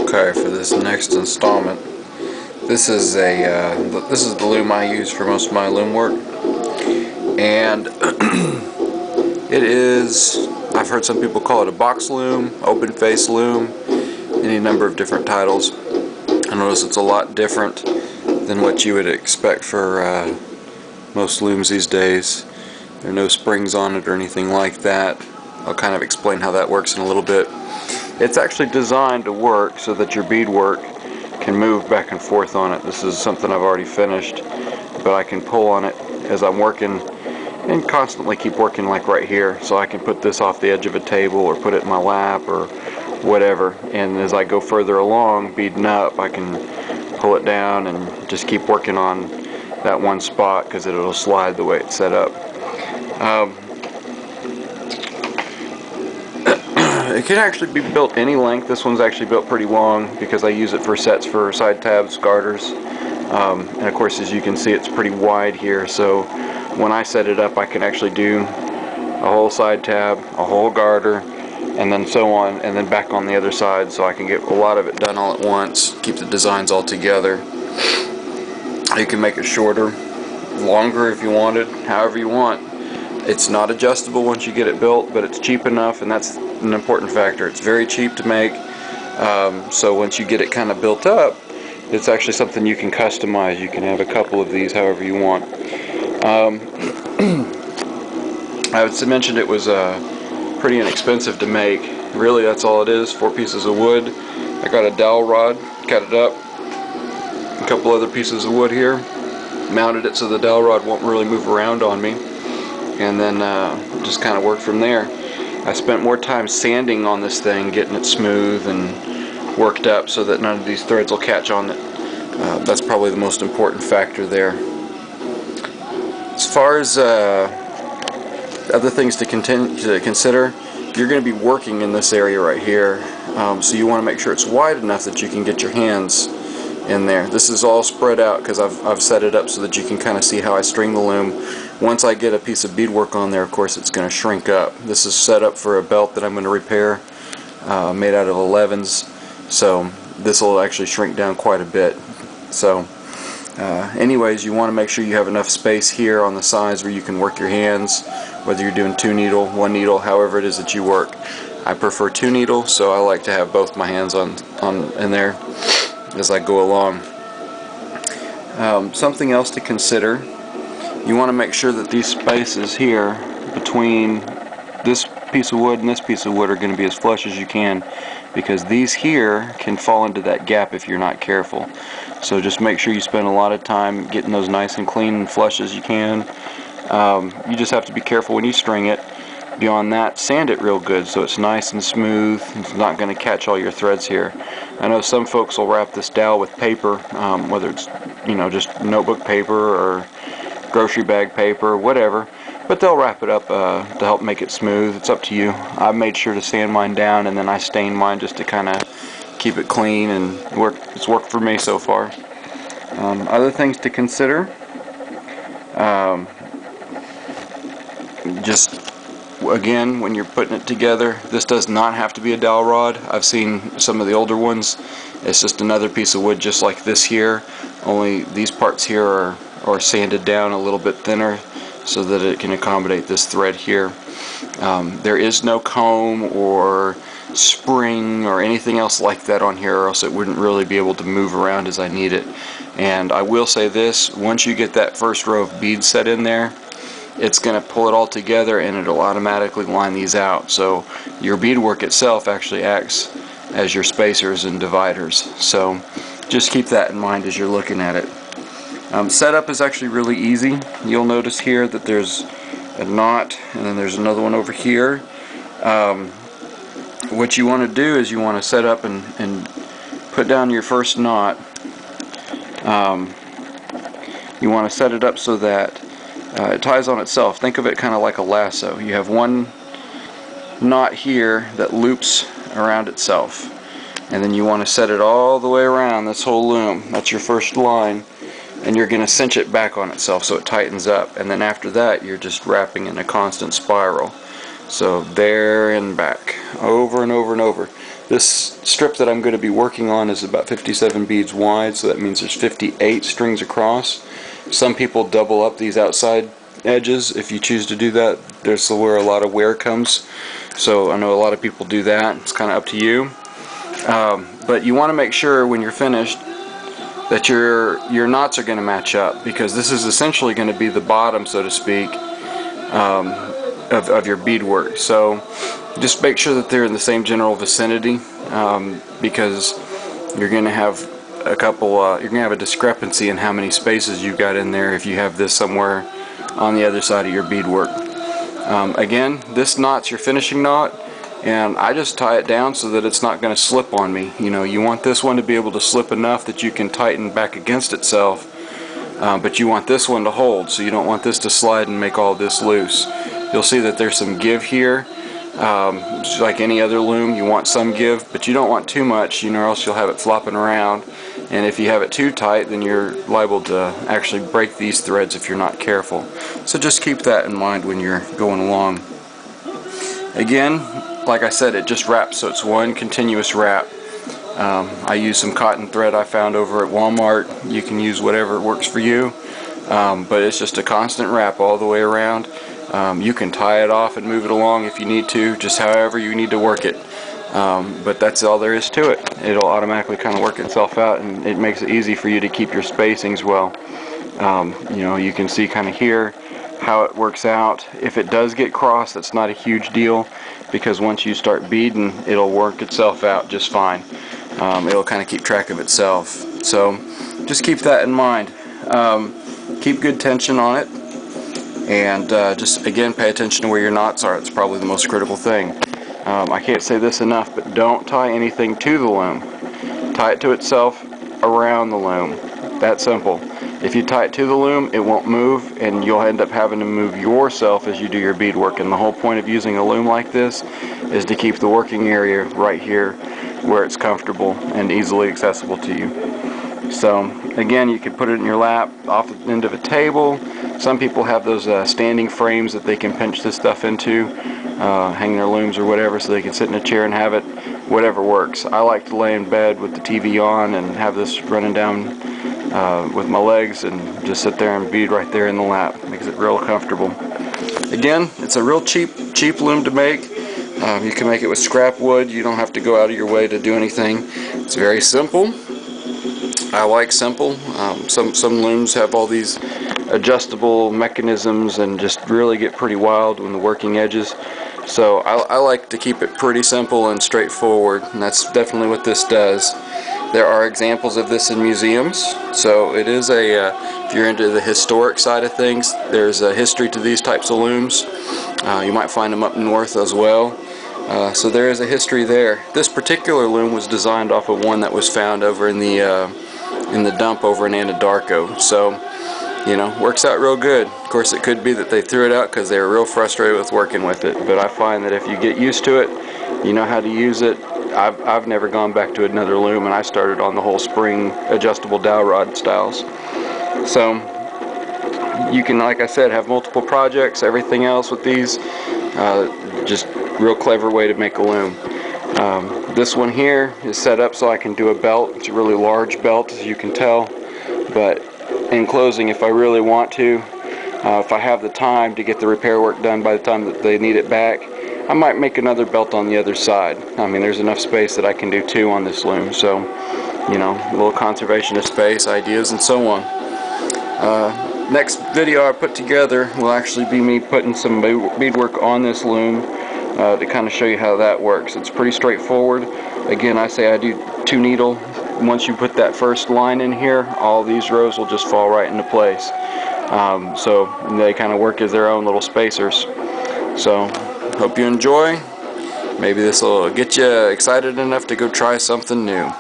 Okay, for this next installment, this is the loom I use for most of my loom work, and it is, I've heard some people call it a box loom, open face loom, any number of different titles. I notice it's a lot different than what you would expect for most looms these days. There are no springs on it or anything like that. I'll kind of explain how that works in a little bit. It's actually designed to work so that your beadwork can move back and forth on it. This is something I've already finished, but I can pull on it as I'm working and constantly keep working, like right here. So I can put this off the edge of a table or put it in my lap or whatever, and as I go further along beading up, I can pull it down and just keep working on that one spot because it'll slide the way it's set up. It can actually be built any length. This one's actually built pretty long because I use it for sets for side tabs, garters, and of course, as you can see, it's pretty wide here, so when I set it up I can actually do a whole side tab, a whole garter, and then so on, and then back on the other side, so I can get a lot of it done all at once, keep the designs all together. You can make it shorter, longer if you wanted, however you want. It's not adjustable once you get it built, but it's cheap enough, and that's an important factor. It's very cheap to make, so once you get it kind of built up, it's actually something you can customize. You can have a couple of these however you want. I would mention it was pretty inexpensive to make. Really, that's all it is, 4 pieces of wood. I got a dowel rod, cut it up, a couple other pieces of wood here, mounted it so the dowel rod won't really move around on me, and then just kind of work from there. I spent more time sanding on this thing, getting it smooth and worked up so that none of these threads will catch on it. That's probably the most important factor there. As far as other things to consider, you're going to be working in this area right here, so you want to make sure it's wide enough that you can get your hands in there. This is all spread out because I've set it up so that you can kind of see how I string the loom. Once I get a piece of beadwork on there, of course it's going to shrink up. This is set up for a belt that I'm going to repair, made out of 11s, so this will actually shrink down quite a bit. So anyways, you want to make sure you have enough space here on the sides where you can work your hands, whether you're doing 2 needle, 1 needle, however it is that you work. I prefer 2 needle, so I like to have both my hands on in there as I go along. Something else to consider, you want to make sure that these spaces here between this piece of wood and this piece of wood are going to be as flush as you can, because these here can fall into that gap if you're not careful. So just make sure you spend a lot of time getting those nice and clean and flush as you can. You just have to be careful when you string it. Beyond that, sand it real good so it's nice and smooth. It's not going to catch all your threads here. I know some folks will wrap this dowel with paper, whether it's just notebook paper or grocery bag paper, whatever, but they'll wrap it up to help make it smooth. It's up to you. I've made sure to sand mine down, and then I stain mine just to kind of keep it clean, and it's worked for me so far. Other things to consider, just again, when you're putting it together, this does not have to be a dowel rod. I've seen some of the older ones. It's just another piece of wood just like this here, only these parts here are sanded down a little bit thinner so that it can accommodate this thread here. There is no comb or spring or anything else like that on here, or else it wouldn't really be able to move around as I need it. And I will say this, once you get that first row of beads set in there, it's going to pull it all together and it'll automatically line these out. So your beadwork itself actually acts as your spacers and dividers. So just keep that in mind as you're looking at it. Setup is actually really easy. You'll notice here that there's a knot, and then there's another one over here. What you want to do is you want to set up and put down your first knot. You want to set it up so that it ties on itself. Think of it kind of like a lasso. You have one knot here that loops around itself, and then you want to set it all the way around this whole loom. That's your first line, and you're going to cinch it back on itself so it tightens up, and then after that you're just wrapping in a constant spiral. So there and back, over and over and over. This strip that I'm going to be working on is about 57 beads wide, so that means there's 58 strings across. Some people double up these outside edges if you choose to do that. There's where a lot of wear comes, so I know a lot of people do that. It's kind of up to you, but you want to make sure when you're finished that your knots are going to match up, because this is essentially going to be the bottom, so to speak, of your beadwork. So just make sure that they're in the same general vicinity, because you're going to have a couple, you're going to have a discrepancy in how many spaces you've got in there if you have this somewhere on the other side of your beadwork. Again, this knot's your finishing knot, and I just tie it down so that it's not going to slip on me. You know, you want this one to be able to slip enough that you can tighten back against itself, but you want this one to hold, so you don't want this to slide and make all this loose. You'll see that there's some give here. Just like any other loom, you want some give, but you don't want too much, you know, or else you'll have it flopping around, and if you have it too tight, then you're liable to actually break these threads if you're not careful. So just keep that in mind when you're going along. Again, like I said, it just wraps, so it's one continuous wrap. I use some cotton thread I found over at Walmart. You can use whatever works for you, but it's just a constant wrap all the way around. You can tie it off and move it along if you need to, just however you need to work it. But that's all there is to it. It'll automatically kind of work itself out, and it makes it easy for you to keep your spacings well. You know, you can see kind of here how it works out. If it does get crossed, that's not a huge deal, because once you start beading, it'll work itself out just fine. It'll kind of keep track of itself. So just keep that in mind. Keep good tension on it, and just again pay attention to where your knots are. It's probably the most critical thing. I can't say this enough, but don't tie anything to the loom. Tie it to itself around the loom. That simple. If you tie it to the loom, it won't move, and you'll end up having to move yourself as you do your beadwork. And the whole point of using a loom like this is to keep the working area right here where it's comfortable and easily accessible to you. So again, you can put it in your lap, off the end of a table. Some people have those standing frames that they can pinch this stuff into, hang their looms or whatever, so they can sit in a chair and have it. Whatever works. I like to lay in bed with the TV on and have this running down with my legs and just sit there and bead right there in the lap. Makes it real comfortable. Again, it's a real cheap loom to make. You can make it with scrap wood. You don't have to go out of your way to do anything. It's very simple. I like simple. Some looms have all these adjustable mechanisms and just really get pretty wild when the working edges. So I like to keep it pretty simple and straightforward, and that's definitely what this does. There are examples of this in museums, so it is a, if you're into the historic side of things, there's a history to these types of looms. You might find them up north as well. So there is a history there. This particular loom was designed off of one that was found over in the dump over in Anadarko. So, you know, works out real good. Of course, it could be that they threw it out because they were real frustrated with working with it. But I find that if you get used to it, you know how to use it. I've never gone back to another loom, and I started on the whole spring adjustable dowel rod styles. So you can, like I said, have multiple projects, everything else with these. Just real clever way to make a loom. This one here is set up so I can do a belt. It's a really large belt, as you can tell, but in closing, if I really want to, if I have the time to get the repair work done by the time that they need it back, I might make another belt on the other side. I mean, there's enough space that I can do two on this loom, so, you know, a little conservation of space, ideas, and so on. Next video I put together will actually be me putting some beadwork on this loom to kind of show you how that works. It's pretty straightforward. Again, I say I do 2 needle. Once you put that first line in here, all these rows will just fall right into place. So they kind of work as their own little spacers. So hope you enjoy. Maybe this will get you excited enough to go try something new.